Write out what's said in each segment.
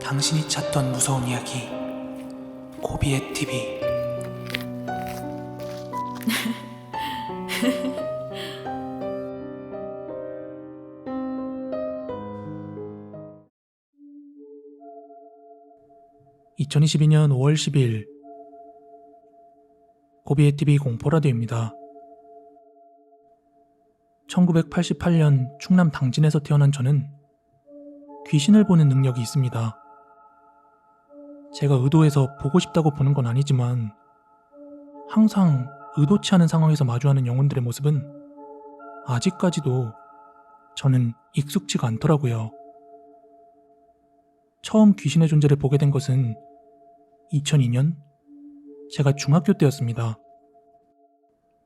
당신이 찾던 무서운 이야기 고비의 TV. (2022년 5월 12일) 고비의 TV 공포라디오입니다. 1988년 충남 당진에서 태어난 저는 귀신을 보는 능력이 있습니다. 제가 의도해서 보고 싶다고 보는 건 아니지만 항상 의도치 않은 상황에서 마주하는 영혼들의 모습은 아직까지도 저는 익숙치가 않더라고요. 처음 귀신의 존재를 보게 된 것은 2002년 제가 중학교 때였습니다.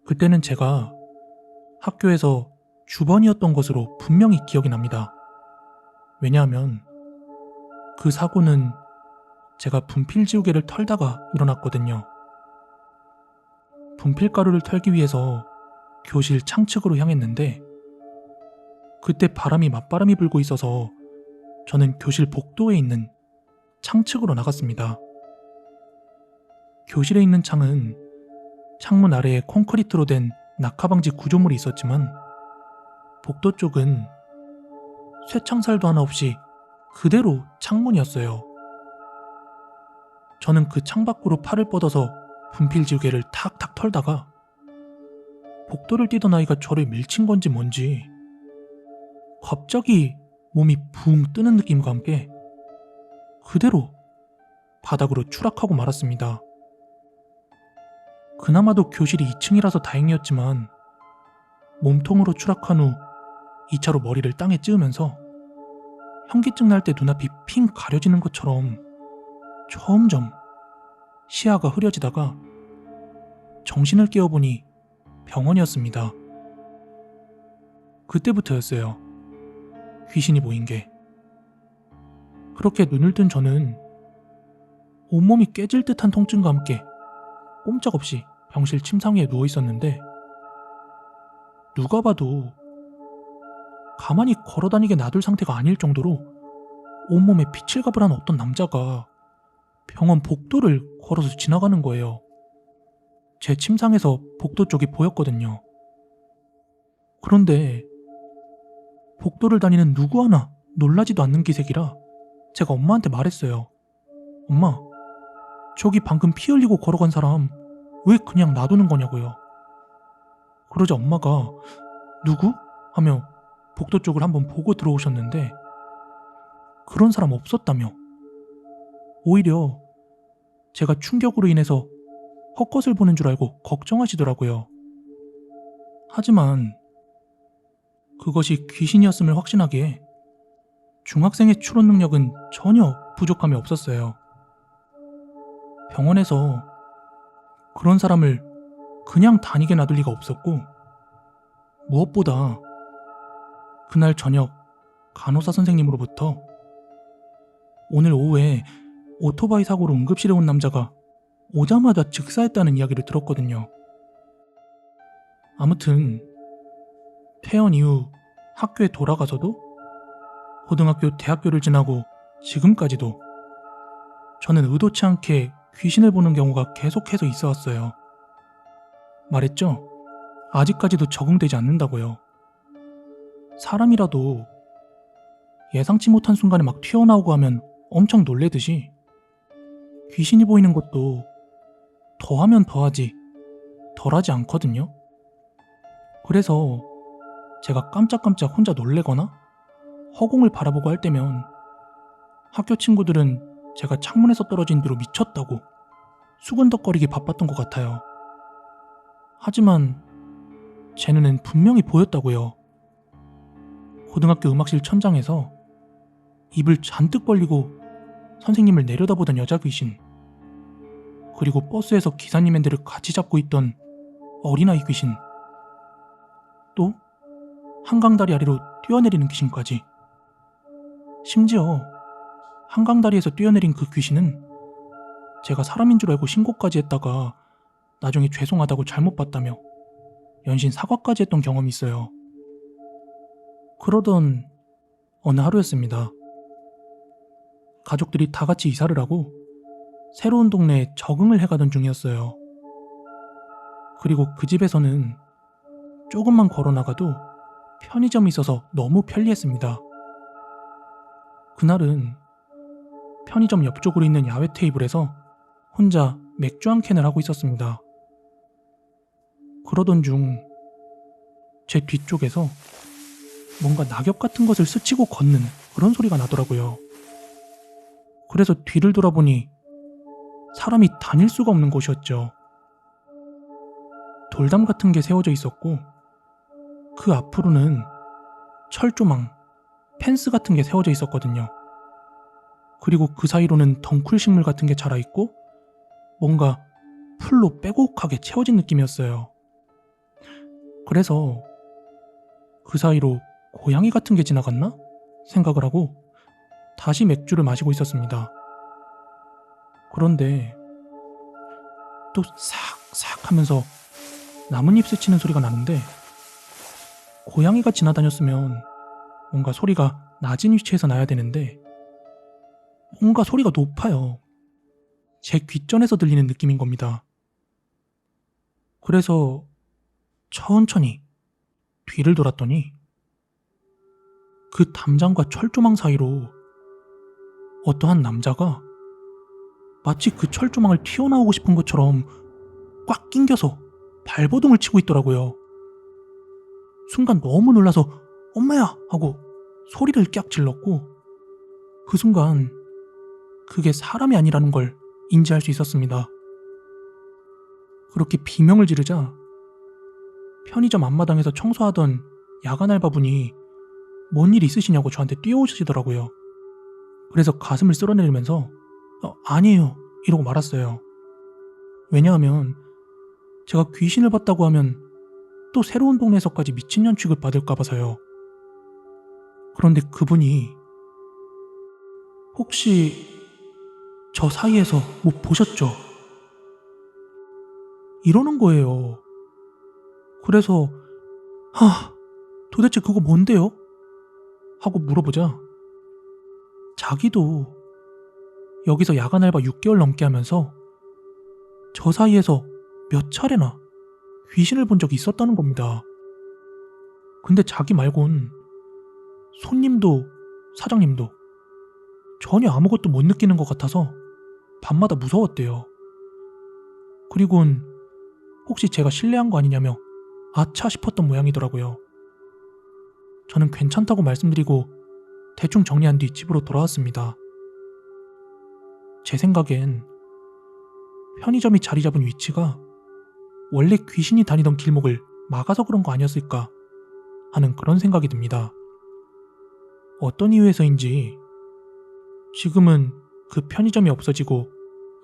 그때는 제가 학교에서 주번이었던 것으로 분명히 기억이 납니다. 왜냐하면 그 사고는 제가 분필지우개를 털다가 일어났거든요. 분필가루를 털기 위해서 교실 창측으로 향했는데 그때 바람이 맞바람이 불고 있어서 저는 교실 복도에 있는 창측으로 나갔습니다. 교실에 있는 창은 창문 아래에 콘크리트로 된 낙하방지 구조물이 있었지만 복도 쪽은 쇠창살도 하나 없이 그대로 창문이었어요. 저는 그 창밖으로 팔을 뻗어서 분필지우개를 탁탁 털다가 복도를 뛰던 아이가 저를 밀친 건지 뭔지 갑자기 몸이 붕 뜨는 느낌과 함께 그대로 바닥으로 추락하고 말았습니다. 그나마도 교실이 2층이라서 다행이었지만 몸통으로 추락한 후 2차로 머리를 땅에 찌으면서 현기증 날 때 눈앞이 핑 가려지는 것처럼 점점 시야가 흐려지다가 정신을 깨어보니 병원이었습니다. 그때부터였어요. 귀신이 보인 게. 그렇게 눈을 뜬 저는 온몸이 깨질 듯한 통증과 함께 꼼짝없이 병실 침상 위에 누워 있었는데 누가 봐도 가만히 걸어다니게 놔둘 상태가 아닐 정도로 온몸에 피칠갑을한 어떤 남자가 병원 복도를 걸어서 지나가는 거예요. 제 침상에서 복도 쪽이 보였거든요. 그런데 복도를 다니는 누구 하나 놀라지도 않는 기색이라 제가 엄마한테 말했어요. 엄마, 저기 방금 피 흘리고 걸어간 사람 왜 그냥 놔두는 거냐고요. 그러자 엄마가 누구? 하며 복도 쪽을 한번 보고 들어오셨는데 그런 사람 없었다며 오히려 제가 충격으로 인해서 헛것을 보는 줄 알고 걱정하시더라고요. 하지만 그것이 귀신이었음을 확신하기에 중학생의 추론 능력은 전혀 부족함이 없었어요. 병원에서 그런 사람을 그냥 다니게 놔둘 리가 없었고 무엇보다 그날 저녁 간호사 선생님으로부터 오늘 오후에 오토바이 사고로 응급실에 온 남자가 오자마자 즉사했다는 이야기를 들었거든요. 아무튼 퇴원 이후 학교에 돌아가서도 고등학교, 대학교를 지나고 지금까지도 저는 의도치 않게 귀신을 보는 경우가 계속해서 있어 왔어요. 말했죠? 아직까지도 적응되지 않는다고요. 사람이라도 예상치 못한 순간에 막 튀어나오고 하면 엄청 놀래듯이 귀신이 보이는 것도 더하면 더하지 덜하지 않거든요. 그래서 제가 깜짝깜짝 혼자 놀래거나 허공을 바라보고 할 때면 학교 친구들은 제가 창문에서 떨어진 뒤로 미쳤다고 수근덕거리기 바빴던 것 같아요. 하지만 제 눈엔 분명히 보였다고요. 고등학교 음악실 천장에서 입을 잔뜩 벌리고 선생님을 내려다보던 여자 귀신, 그리고 버스에서 기사님 핸들을 같이 잡고 있던 어린아이 귀신, 또 한강다리 아래로 뛰어내리는 귀신까지. 심지어 한강다리에서 뛰어내린 그 귀신은 제가 사람인 줄 알고 신고까지 했다가 나중에 죄송하다고 잘못 봤다며 연신 사과까지 했던 경험이 있어요. 그러던 어느 하루였습니다. 가족들이 다 같이 이사를 하고 새로운 동네에 적응을 해가던 중이었어요. 그리고 그 집에서는 조금만 걸어 나가도 편의점이 있어서 너무 편리했습니다. 그날은 편의점 옆쪽으로 있는 야외 테이블에서 혼자 맥주 한 캔을 하고 있었습니다. 그러던 중 제 뒤쪽에서 뭔가 낙엽 같은 것을 스치고 걷는 그런 소리가 나더라고요. 그래서 뒤를 돌아보니 사람이 다닐 수가 없는 곳이었죠. 돌담 같은 게 세워져 있었고 그 앞으로는 철조망, 펜스 같은 게 세워져 있었거든요. 그리고 그 사이로는 덩쿨 식물 같은 게 자라있고 뭔가 풀로 빼곡하게 채워진 느낌이었어요. 그래서 그 사이로 고양이 같은 게 지나갔나? 생각을 하고 다시 맥주를 마시고 있었습니다. 그런데 또 싹싹 하면서 나뭇잎 스치는 소리가 나는데 고양이가 지나다녔으면 뭔가 소리가 낮은 위치에서 나야 되는데 뭔가 소리가 높아요. 제 귓전에서 들리는 느낌인 겁니다. 그래서 천천히 뒤를 돌았더니 그 담장과 철조망 사이로 어떠한 남자가 마치 그 철조망을 튀어나오고 싶은 것처럼 꽉 낑겨서 발버둥을 치고 있더라고요. 순간 너무 놀라서 엄마야! 하고 소리를 깍 질렀고 그 순간 그게 사람이 아니라는 걸 인지할 수 있었습니다. 그렇게 비명을 지르자 편의점 앞마당에서 청소하던 야간 알바분이 뭔 일 있으시냐고 저한테 뛰어오시더라고요. 그래서 가슴을 쓸어내리면서 아니에요 이러고 말았어요. 왜냐하면 제가 귀신을 봤다고 하면 또 새로운 동네에서까지 미친년 취급 받을까 봐서요. 그런데 그분이 혹시 저 사이에서 뭐 보셨죠? 이러는 거예요. 그래서 도대체 그거 뭔데요? 하고 물어보자 자기도 여기서 야간 알바 6개월 넘게 하면서 저 사이에서 몇 차례나 귀신을 본 적이 있었다는 겁니다. 근데 자기 말곤 손님도 사장님도 전혀 아무것도 못 느끼는 것 같아서 밤마다 무서웠대요. 그리곤 혹시 제가 실례한 거 아니냐며 아차 싶었던 모양이더라고요. 저는 괜찮다고 말씀드리고 대충 정리한 뒤 집으로 돌아왔습니다. 제 생각엔 편의점이 자리 잡은 위치가 원래 귀신이 다니던 길목을 막아서 그런 거 아니었을까 하는 그런 생각이 듭니다. 어떤 이유에서인지 지금은 그 편의점이 없어지고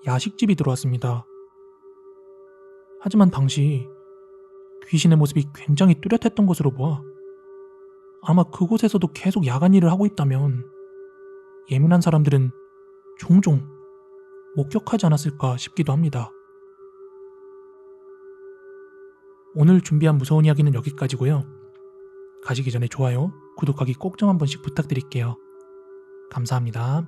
야식집이 들어왔습니다. 하지만 당시 귀신의 모습이 굉장히 뚜렷했던 것으로 보아 아마 그곳에서도 계속 야간 일을 하고 있다면 예민한 사람들은 종종 목격하지 않았을까 싶기도 합니다. 오늘 준비한 무서운 이야기는 여기까지고요. 가시기 전에 좋아요, 구독하기 꼭 좀 한 번씩 부탁드릴게요. 감사합니다.